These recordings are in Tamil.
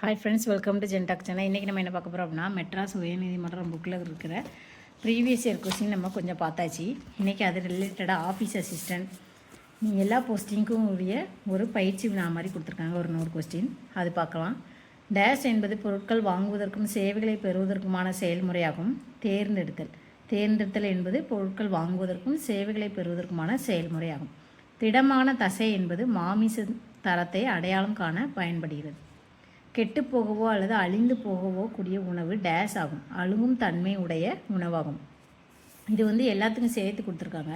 ஹாய் ஃப்ரெண்ட்ஸ், வெல்கம் டு ஜென்டாக் சேனல். இன்றைக்கி நம்ம என்ன பார்க்க போகிறோம் அப்படின்னா, மெட்ராஸ் உயர்நீதிமன்றம் புக்கில் இருக்கிற ப்ரீவியஸ் இயர் கொஸ்டின் நம்ம கொஞ்சம் பார்த்தாச்சு. இன்றைக்கி அது ரிலேட்டடாக ஆஃபீஸ் அசிஸ்டன்ட் எல்லா போஸ்டிங்க்கும் உரிய ஒரு பயிற்சி வினா மாதிரி கொடுத்துருக்காங்க. ஒரு 100 கொஸ்டின் அது பார்க்கலாம். டேஷ் என்பது பொருட்கள் வாங்குவதற்கும் சேவைகளை பெறுவதற்குமான செயல்முறையாகும். தேர்ந்தெடுத்தல் என்பது பொருட்கள் வாங்குவதற்கும் சேவைகளை பெறுவதற்குமான செயல்முறையாகும். திடமான தசை என்பது மாமிச தரத்தை அடையாளம் காண பயன்படுகிறது. கெட்டுப்போகவோ அல்லது அழிந்து போகவோ கூடிய உணவு டேஷ் ஆகும். அழுகும் தன்மை உடைய உணவாகும். இது எல்லாத்துக்கும் சேர்த்து கொடுத்துருக்காங்க.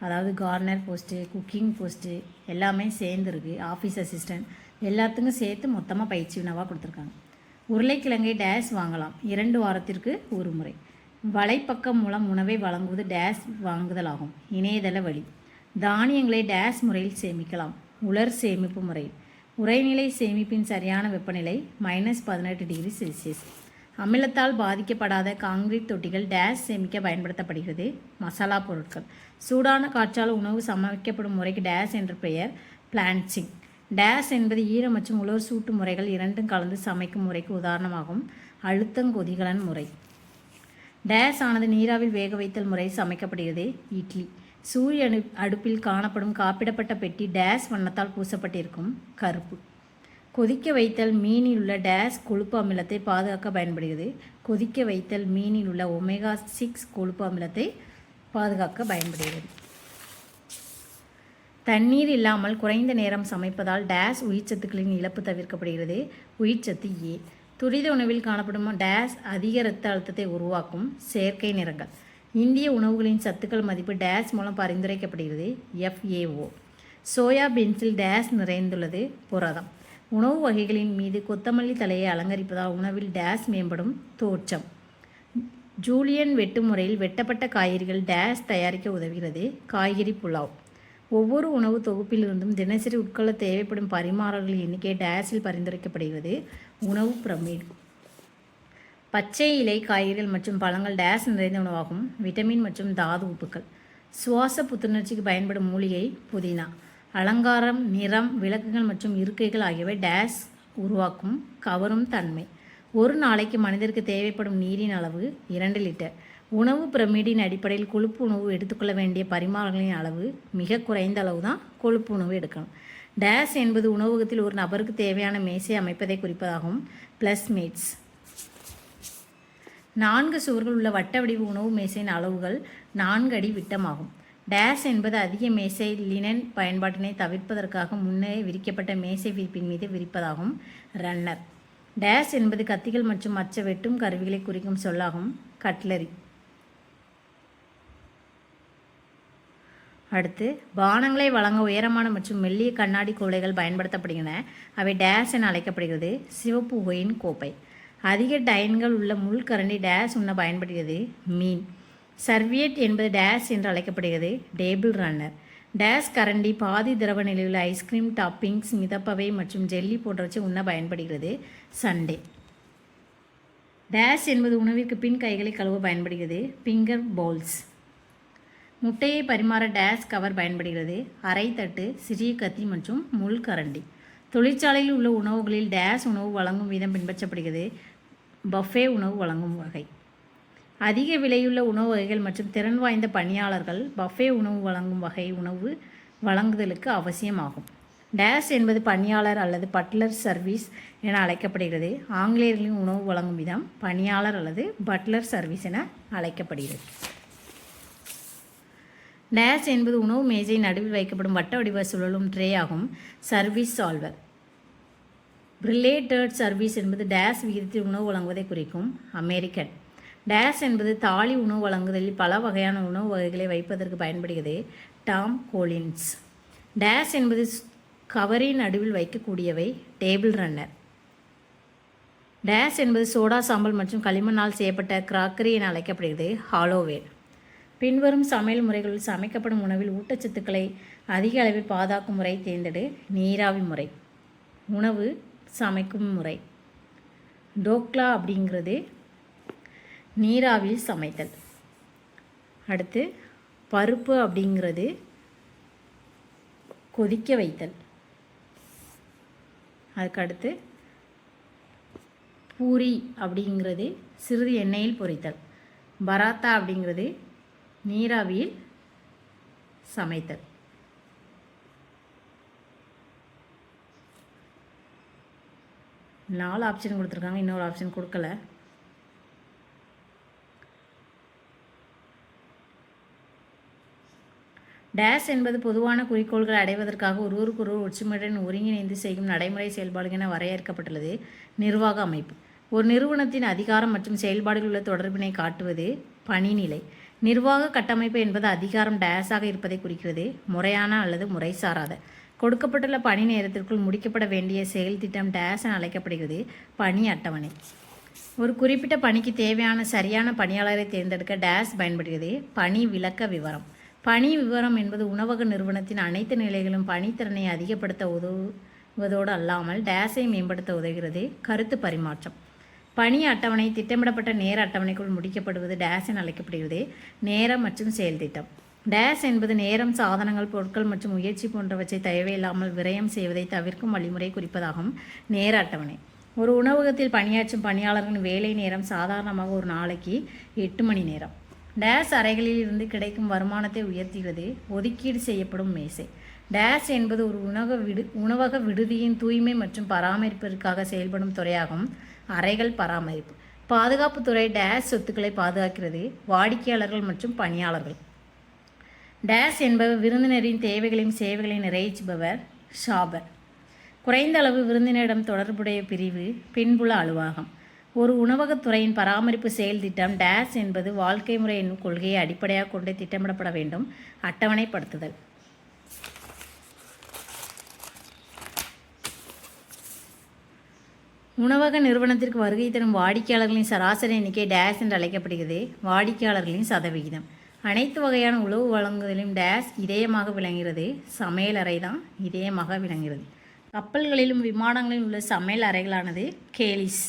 அதாவது கார்னர் போஸ்ட்டு, குக்கிங் போஸ்ட்டு எல்லாமே சேர்ந்துருக்கு. ஆஃபீஸ் அசிஸ்டன்ட் எல்லாத்துக்கும் சேர்த்து மொத்தமாக பயிற்சி உணவாக கொடுத்துருக்காங்க. உருளைக்கிழங்கை டேஷ் வாங்கலாம் 2 வாரத்திற்கு ஒரு முறை. வலைப்பக்கம் மூலம் உணவை வழங்குவது டேஷ் வாங்குதல் ஆகும். இணையதள வழி. தானியங்களை டேஷ் முறையில் சேமிக்கலாம். உலர் சேமிப்பு முறை. உறைநிலை சேமிப்பின் சரியான வெப்பநிலை -18 டிகிரி செல்சியஸ். அமிலத்தால் பாதிக்கப்படாத காங்கிரீட் தொட்டிகள் டேஷ் சேமிக்க பயன்படுத்தப்படுகிறது. மசாலா பொருட்கள். சூடான காற்றால் உணவு சமைக்கப்படும் முறைக்கு டேஷ் என்ற பெயர் பிளான்ச்சிங். டேஷ் என்பது ஈர மற்றும் உலர் சூட்டு முறைகள் இரண்டும் கலந்து சமைக்கும் முறைக்கு உதாரணமாகும். அழுத்தங்கொதிகலன் முறை. டேஷ் ஆனது நீராவில் வேக வைத்தல் முறை சமைக்கப்படுகிறது. இட்லி. சூரிய அடுப்பில் காணப்படும் காப்பிடப்பட்ட பெட்டி டேஷ் வண்ணத்தால் பூசப்பட்டிருக்கும். கருப்பு. கொதிக்க வைத்தல் மீனில் உள்ள டேஷ் கொழுப்பு அமிலத்தை பாதுகாக்க பயன்படுகிறது. கொதிக்க வைத்தல் மீனில் உள்ள omega-6 கொழுப்பு அமிலத்தை பாதுகாக்க பயன்படுகிறது. தண்ணீர் இல்லாமல் குறைந்த நேரம் சமைப்பதால் டேஷ் உயிர்ச்சத்துக்களின் இழப்பு தவிர்க்கப்படுகிறது. உயிர்ச்சத்து ஏ. துரித உணவில் காணப்படும் டேஷ் அதிக இரத்த அழுத்தத்தை உருவாக்கும். செயற்கை நிறங்கள். இந்திய உணவுகளின் சத்துக்கள் மதிப்பு டேஷ் மூலம் பரிந்துரைக்கப்படுகிறது. FAO. சோயா பீன்ஸில் டேஷ் நிறைந்துள்ளது. புரதம். உணவு வகைகளின் மீது கொத்தமல்லி தலையை அலங்கரிப்பதால் உணவில் டேஷ் மேம்படும். தோற்றம். ஜூலியன் வெட்டு முறையில் வெட்டப்பட்ட காய்கறிகள் டேஷ் தயாரிக்க உதவுகிறது. காய்கறி புலாவ். ஒவ்வொரு உணவு தொகுப்பிலிருந்தும் தினசரி உட்கொள்ள தேவைப்படும் பரிமாறல்களின் எண்ணிக்கை டேஷில் பரிந்துரைக்கப்படுகிறது. உணவு பிரமிடு. பச்சை இலை காய்கறிகள் மற்றும் பழங்கள் டேஷ் நிறைந்த உணவாகும். விட்டமின் மற்றும் தாது உப்புக்கள். சுவாச புத்துணர்ச்சிக்கு பயன்படும் மூலிகை புதினா. அலங்காரம், நிறம், விளக்குகள் மற்றும் இருக்கைகள் ஆகியவை டேஷ் உருவாக்கும். கவரும் தன்மை. ஒரு நாளைக்கு மனிதருக்கு தேவைப்படும் நீரின் அளவு 2 லிட்டர். உணவு பிரமிடின் அடிப்படையில் கொழுப்பு உணவு எடுத்துக்கொள்ள வேண்டிய பரிமாறங்களின் அளவு மிக குறைந்த அளவு தான் கொழுப்பு உணவு எடுக்கணும். டேஷ் என்பது உணவகத்தில் ஒரு நபருக்கு தேவையான மேசை அமைப்பதை குறிப்பதாகும். +மேட்ஸ். 4 சுவர்கள் உள்ள வட்ட வடிவ உணவு மேசையின் அளவுகள் 4 அடி விட்டமாகும். டேஷ் என்பது அதிக மேசை லினன் பயன்பாட்டினை தவிர்ப்பதற்காக முன்னே விரிக்கப்பட்ட மேசை விரிப்பின் மீது விரிப்பதாகும். ரன்னர். டேஷ் என்பது கத்திகள் மற்றும் மற்ற வெட்டும் கருவிகளை குறிக்கும் சொல்லாகும். கட்லரி. அடுத்து, பானங்களை வழங்க உயரமான மற்றும் மெல்லிய கண்ணாடி குவளைகள் பயன்படுத்தப்படுகின்றன. அவை டேஷ் என அழைக்கப்படுகிறது. சிவப்பு ஒயின் கோப்பை. அதிக டைன்கள் உள்ள முள்கரண்டி டேஷ் உண்ண பயன்படுகிறது. மீன். சர்வியட் என்பது டேஷ் என்று அழைக்கப்படுகிறது. Table runner. டேஷ் கரண்டி பாதி திரவ நிலையில் ஐஸ்கிரீம் டாப்பிங்ஸ், மிதப்பவை மற்றும் ஜெல்லி போன்றவற்றை உண்ண பயன்படுகிறது. சண்டே. டேஷ் என்பது உணவிற்கு பின் கைகளை கழுவ பயன்படுகிறது. Finger bowls. முட்டையை பரிமாற டேஷ் கவர் பயன்படுகிறது. அரை தட்டு, சிறிய கத்தி மற்றும் முள்கரண்டி. தொழிற்சாலையில் உள்ள உணவுகளில் டேஷ் உணவு வழங்கும் விதம் பின்பற்றப்படுகிறது. பஃபே உணவு வழங்கும் வகை. அதிக விலையுள்ள உணவு வகைகள் மற்றும் திறன் வாய்ந்த பணியாளர்கள் பஃபே உணவு வழங்கும் வகை உணவு வழங்குதலுக்கு அவசியமாகும். டேஷ் என்பது பணியாளர் அல்லது பட்லர் சர்வீஸ் என அழைக்கப்படுகிறது. ஆங்கிலேயர்களின் உணவு வழங்கும் விதம் பணியாளர் அல்லது பட்லர் சர்வீஸ் என அழைக்கப்படுகிறது. டேஷ் என்பது உணவு மேஜை நடுவில் வைக்கப்படும் வட்ட வடிவ சுழலும் ட்ரே ஆகும். Service solver. ரிலேட்டட் சர்வீஸ் என்பது டேஷ் விகிதத்தில் உணவு வழங்குவதை குறிக்கும். அமெரிக்கன். டேஷ் என்பது தாலி உணவு வழங்குதலில் பல வகையான உணவு வகைகளை வைப்பதற்கு பயன்படுகிறது. Tom Collins. டேஷ் என்பது கவரின் நடுவில் வைக்கக்கூடியவை. Table runner. டேஷ் என்பது சோடா சாம்பல் மற்றும் களிமண்ணால் செய்யப்பட்ட கிராக்கரி என அழைக்கப்படுகிறது. ஹாலோவேர். பின்வரும் சமையல் முறைகளில் சமைக்கப்படும் உணவில் ஊட்டச்சத்துக்களை அதிக அளவில் பாதுகாக்கும் முறை தேர்ந்தெடு. நீராவி முறை. உணவு சமைக்கும் முறை. டோக்லா அப்படிங்கிறது நீராவியில் சமைத்தல். அடுத்து, பருப்பு அப்படிங்கிறது கொதிக்க வைத்தல். அதுக்கடுத்து பூரி அப்படிங்கிறது சிறிது எண்ணெயில் பொரித்தல். பராத்தா அப்படிங்கிறது நீராவியில் சமைத்தல். நாலு ஆப்ஷன் கொடுத்துருக்காங்க, இன்னொரு ஆப்ஷன் கொடுக்கல. டேஷ் என்பது பொதுவான குறிக்கோள்களை அடைவதற்காக ஒருவருக்கொருவர் ஒற்றுமையுடன் ஒருங்கிணைந்து செய்யும் நடைமுறை செயல்பாடுகள் என வரையறுக்கப்பட்டுள்ளது. நிர்வாக அமைப்பு ஒரு நிறுவனத்தின் அதிகாரம் மற்றும் செயல்பாடுகள் உள்ள தொடர்பினை காட்டுவது. பணிநிலை நிர்வாக கட்டமைப்பு என்பது அதிகாரம் டேஷாக இருப்பதை குறிக்கிறது. முறையான அல்லது முறைசாராத கொடுக்கப்பட்டுள்ள பணி நேரத்திற்குள் முடிக்கப்பட வேண்டிய செயல் திட்டம் டேஷ் என அழைக்கப்படுகிறது. பணி அட்டவணை ஒரு குறிப்பிட்ட பணிக்கு தேவையான சரியான பணியாளரை தேர்ந்தெடுக்க டேஷ் பயன்படுகிறது. பணி விளக்க விவரம் பணி விவரம் என்பது உணவக நிறுவனத்தின் அனைத்து நிலைகளும் பணித்திறனை அதிகப்படுத்த உதவுவதோடு அல்லாமல் டேஷை மேம்படுத்த உதவுகிறது. கருத்து பரிமாற்றம் பணி அட்டவணை திட்டமிடப்பட்ட நேர அட்டவணைக்குள் முடிக்கப்படுவது டேஷ் என அழைக்கப்படுகிறது. நேரம் மற்றும் செயல் திட்டம் டேஷ் என்பது நேரம், சாதனங்கள், பொருட்கள் மற்றும் முயற்சி போன்றவற்றை தேவையில்லாமல் விரயம் செய்வதை தவிர்க்கும் வழிமுறை குறிப்பதாகும். நேர அட்டவணை ஒரு உணவகத்தில் பணியாற்றும் பணியாளர்களின் வேலை நேரம் சாதாரணமாக ஒரு நாளைக்கு 8 மணி நேரம். டேஷ் அறைகளில் இருந்து கிடைக்கும் வருமானத்தை உயர்த்துகிறது. ஒதுக்கீடு செய்யப்படும் மேசை டேஷ் என்பது ஒரு உணவக விடுதியின் தூய்மை மற்றும் பராமரிப்பிற்காக செயல்படும் துறையாகும். அறைகள் பராமரிப்பு பாதுகாப்புத்துறை டேஷ் சொத்துக்களை பாதுகாக்கிறது. வாடிக்கையாளர்கள் மற்றும் பணியாளர்கள் டேஷ் என்பவர் விருந்தினரின் தேவைகளையும் சேவைகளையும் நிறைவேற்றுபவர். ஷாபர் குறைந்த அளவு விருந்தினரிடம் தொடர்புடைய பிரிவு. பின்புல அலுவலகம் ஒரு உணவகத்துறையின் பராமரிப்பு செயல் திட்டம். டேஷ் என்பது வாழ்க்கை முறை என்னும் கொள்கையை அடிப்படையாக கொண்டு திட்டமிடப்பட வேண்டும். அட்டவணைப்படுத்துதல் உணவக நிறுவனத்திற்கு வருகை தரும் வாடிக்கையாளர்களின் சராசரி எண்ணிக்கை டேஷ் என்று அழைக்கப்படுகிறது. வாடிக்கையாளர்களின் சதவிகிதம் அனைத்து வகையான உணவு வழங்குதலும் டேஷ் இதயமாக விளங்குகிறது. சமையல் அறை தான் இதயமாக விளங்குகிறது. கப்பல்களிலும் விமானங்களிலும் உள்ள சமையல் அறைகளானது கேலிஸ்.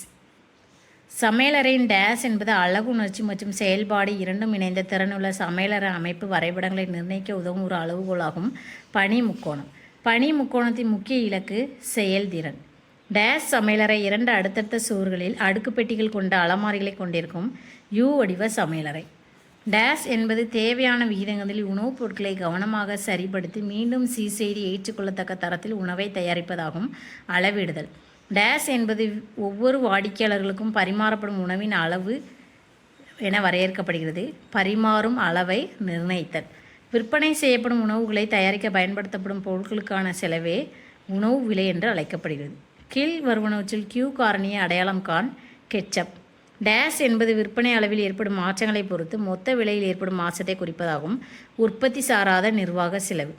சமையலறையின் டேஷ் என்பது அழகு உணர்ச்சி மற்றும் செயல்பாடு இரண்டும் இணைந்த திறனுள்ள சமையலறை அமைப்பு வரைபடங்களை நிர்ணயிக்க உதவும் ஒரு அளவுகோலாகும். பணி முக்கோணம் பணி முக்கோணத்தின் முக்கிய இலக்கு செயல்திறன். டேஷ் சமையலறை 2 அடுத்தடுத்த சுவர்களில் அடுக்கு பெட்டிகள் கொண்ட அலமாரிகளை கொண்டிருக்கும் யூ வடிவ சமையலறை. டேஷ் என்பது தேவையான விகிதங்களில் உணவுப் பொருட்களை கவனமாக சரிப்படுத்தி மீண்டும் செய்து ஏற்றுக்கொள்ளத்தக்க தரத்தில் உணவை தயாரிப்பதாகும். அளவிடுதல் டேஷ் என்பது ஒவ்வொரு வாடிக்கையாளர்களுக்கும் பரிமாறப்படும் உணவின் அளவு என வரையறுக்கப்படுகிறது. பரிமாறும் அளவை நிர்ணயித்தல் விற்பனை செய்யப்படும் உணவுகளை தயாரிக்க பயன்படுத்தப்படும் பொருட்களுக்கான செலவே உணவு விலை என்று அழைக்கப்படுகிறது. கீழ் வருவனவற்றில் கியூ காரணியை அடையாளம் காண். கெச்சப் டேஷ் என்பது விற்பனை அளவில் ஏற்படும் மாற்றங்களை பொறுத்து மொத்த விலையில் ஏற்படும் மாற்றத்தை குறிப்பதாகும். உற்பத்தி சாராத நிர்வாக செலவு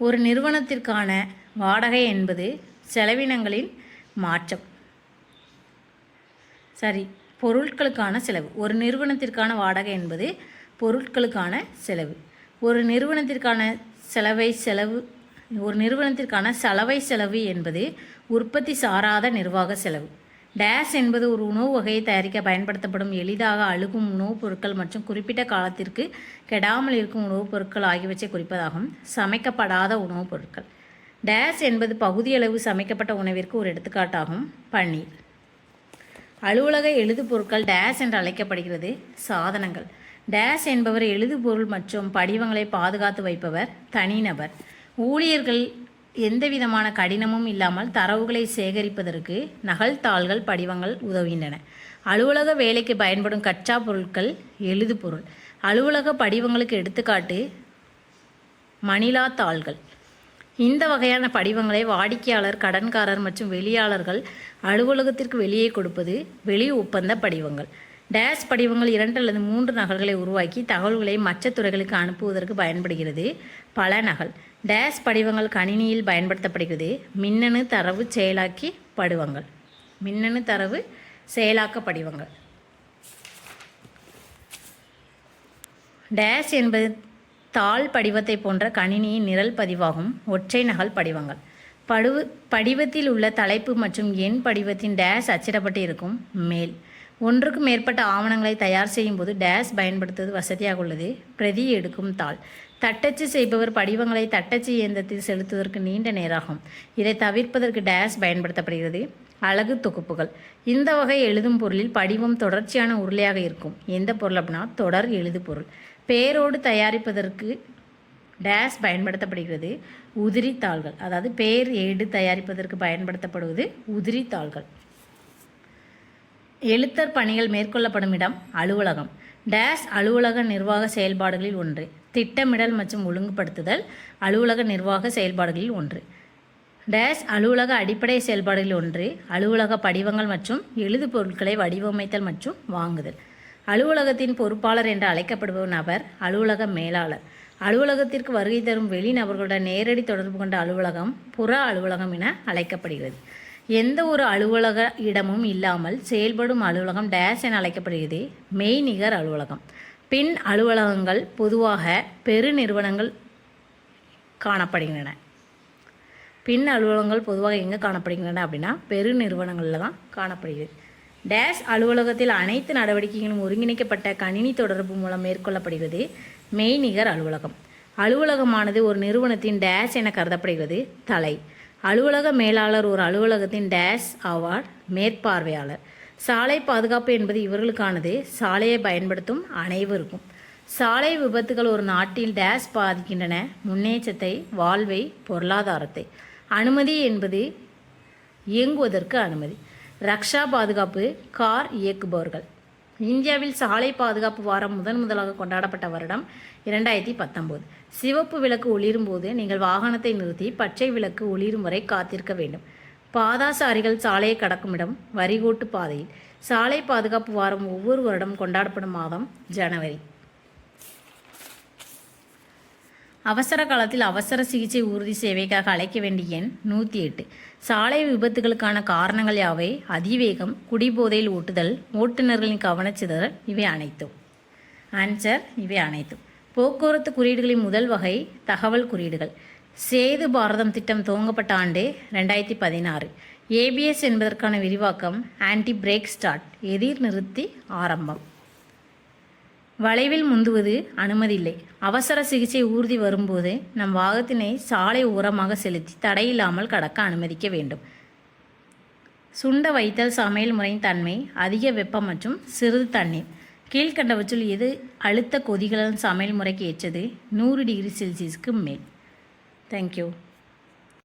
ஒரு நிறுவனத்திற்கான வாடகை என்பது செலவினங்களின் மாற்றம். பொருட்களுக்கான செலவு ஒரு நிறுவனத்திற்கான வாடகை என்பது பொருட்களுக்கான செலவு. ஒரு நிறுவனத்திற்கான சலவை செலவு என்பது உற்பத்தி சாராத நிர்வாக செலவு. டேஷ் என்பது ஒரு உணவு வகையை தயாரிக்க பயன்படுத்தப்படும் எளிதாக அழுகும் உணவுப் பொருட்கள் மற்றும் குறிப்பிட்ட காலத்திற்கு கெடாமல் இருக்கும் உணவுப் பொருட்கள் ஆகியவற்றை குறிப்பதாகும். சமைக்கப்படாத உணவுப் பொருட்கள் டேஷ் என்பது பகுதியளவு சமைக்கப்பட்ட உணவிற்கு ஒரு எடுத்துக்காட்டாகும். பன்னீர் அலுவலக எழுது பொருட்கள் டேஷ் என்று அழைக்கப்படுகிறது. சாதனங்கள் டேஷ் என்பவர் எழுதுபொருள் மற்றும் படிவங்களை பாதுகாத்து வைப்பவர். தனிநபர் ஊழியர்கள் எந்தவிதமான கடினமும் இல்லாமல் தரவுகளை சேகரிப்பதற்கு நகல்தாள்கள் படிவங்கள் உதவுகின்றன. அலுவலக வேலைக்கு பயன்படும் கச்சா பொருட்கள் எழுதுபொருள். அலுவலக படிவங்களுக்கு எடுத்துக்காட்டு மணிலா தாள்கள். இந்த வகையான படிவங்களை வாடிக்கையாளர், கடன்காரர் மற்றும் வெளியாளர்கள் அலுவலகத்திற்கு வெளியே கொடுப்பது வெளி ஒப்பந்த படிவங்கள். டேஷ் படிவங்கள் 2 அல்லது 3 நகல்களை உருவாக்கி தகவல்களை மற்ற துறைகளுக்கு அனுப்புவதற்கு பயன்படுகிறது. பல நகல் டேஷ் படிவங்கள் கணினியில் பயன்படுத்தப்படுகிறது. மின்னணு தரவு செயலாக்க படிவங்கள். டேஷ் என்பது தாள் படிவத்தை போன்ற கணினியின் நிரல் பதிவாகும். ஒற்றை நகல் படிவங்கள் படிவத்தில் உள்ள தலைப்பு மற்றும் எண் படிவத்தின் டேஷ் அச்சிடப்பட்டு இருக்கும். மேல் ஒன்றுக்கு மேற்பட்ட ஆவணங்களை தயார் செய்யும் போது டேஷ் பயன்படுத்துவது வசதியாக உள்ளது. பிரதி எடுக்கும் தாள் தட்டச்சு செய்பவர் படிவங்களை தட்டச்சு இயந்திரத்தில் செலுத்துவதற்கு நீண்ட நேராகும். இதை தவிர்ப்பதற்கு டேஷ் பயன்படுத்தப்படுகிறது. அலகு தொகுப்புகள். இந்த வகை எழுதும் பொருளில் படிவம் தொடர்ச்சியான உருளையாக இருக்கும். எந்த பொருள் அப்படின்னா தொடர் எழுது பொருள். பேரோடு தயாரிப்பதற்கு டேஷ் பயன்படுத்தப்படுகிறது. உதிரி தாள்கள். அதாவது பேர் ஏடு தயாரிப்பதற்கு பயன்படுத்தப்படுவது உதிரி தாள்கள். எழுத்தர் பணிகள் மேற்கொள்ளப்படும் இடம் அலுவலகம். டேஷ் அலுவலக நிர்வாக செயல்பாடுகளில் ஒன்று. திட்டமிடல் மற்றும் ஒழுங்குபடுத்துதல் அலுவலக நிர்வாக செயல்பாடுகளில் ஒன்று. டேஷ் அலுவலக அடிப்படை செயல்பாடுகளில் ஒன்று. அலுவலக படிவங்கள் மற்றும் எழுது பொருட்களை வடிவமைத்தல் மற்றும் வாங்குதல். அலுவலகத்தின் பொறுப்பாளர் என்று அழைக்கப்படுபவர் நபர் அலுவலக மேலாளர். அலுவலகத்திற்கு வருகை தரும் வெளி நபர்களுடன் நேரடி தொடர்பு கொண்ட அலுவலகம் புற அலுவலகம் என அழைக்கப்படுகிறது. எந்த ஒரு அலுவலக இடமும் இல்லாமல் செயல்படும் அலுவலகம் டேஷ் என அழைக்கப்படுகிறது. மெய்நிகர் அலுவலகம். பின் அலுவலகங்கள் பொதுவாக பெருநிறுவனங்கள் காணப்படுகின்றன. பின் அலுவலகங்கள் பொதுவாக எங்கே காணப்படுகின்றன அப்படின்னா பெருநிறுவனங்களில் தான் காணப்படுகிறது. டேஷ் அலுவலகத்தில் அனைத்து நடவடிக்கைகளும் ஒருங்கிணைக்கப்பட்ட கணினி தொடர்பு மூலம் மேற்கொள்ளப்படுகிறது. மெய்நிகர் அலுவலகம். அலுவலகமானது ஒரு நிறுவனத்தின் டேஷ் என கருதப்படுகிறது. தலை. அலுவலக மேலாளர் ஒரு அலுவலகத்தின் டேஷ் ஆவார். மேற்பார்வையாளர். சாலை பாதுகாப்பு என்பது இவர்களுக்கானது. சாலையை பயன்படுத்தும் அனைவருக்கும். சாலை விபத்துகள் ஒரு நாட்டில் டேஷ் பாதிக்கின்றன. முன்னேற்றத்தை, வாழ்வை, பொருளாதாரத்தை. அனுமதி என்பது இயங்குவதற்கு அனுமதி. ரக்ஷா பாதுகாப்பு கார் இயக்குபவர்கள். இந்தியாவில் சாலை பாதுகாப்பு வாரம் முதலாக கொண்டாடப்பட்ட வருடம் 2019. சிவப்பு விளக்கு ஒளிரும் போது நீங்கள் வாகனத்தை நிறுத்தி பச்சை விளக்கு ஒளிரும் வரை காத்திருக்க வேண்டும். பாதாசாரிகள் சாலையை கடக்கும் இடம் வரிகோட்டு பாதையில். சாலை பாதுகாப்பு வாரம் ஒவ்வொரு வருடம் கொண்டாடப்படும் மாதம் ஜனவரி. அவசர காலத்தில் அவசர சிகிச்சை உறுதி சேவைக்காக அழைக்க வேண்டிய எண் 108. சாலை விபத்துகளுக்கான காரணங்கள் யாவை? அதிவேகம், குடிபோதையில் ஓட்டுதல், ஓட்டுநர்களின் கவனச்சிதறல், இவை அனைத்தும். ஆன்சர் இவை அனைத்தும். போக்குவரத்து குறியீடுகளின் முதல் வகை தகவல் குறியீடுகள். சேது பாரதம் திட்டம் துவங்கப்பட்ட ஆண்டு 2016. ஏபிஎஸ் என்பதற்கான விரிவாக்கம் ஆன்டி பிரேக் ஸ்டார்ட், எதிர் நிறுத்தி ஆரம்பம். வளைவில் முந்துவது அனுமதி இல்லை. அவசர சிகிச்சை ஊர்தி வரும்போது நம் வாகனத்தினை சாலை ஓரமாக செலுத்தி தடையில்லாமல் கடக்க அனுமதிக்க வேண்டும். சுண்ட வைத்தல் சமையல் முறையின் தன்மை அதிக வெப்பம் மற்றும் சிறிது தண்ணீர். கீழ்கண்டவற்றுள் எது அழுத்த கொதிகலன் சமையல் முறைக்கு ஏற்றது? 100 டிகிரி செல்சியஸ்க்கு மேல். தேங்க்யூ.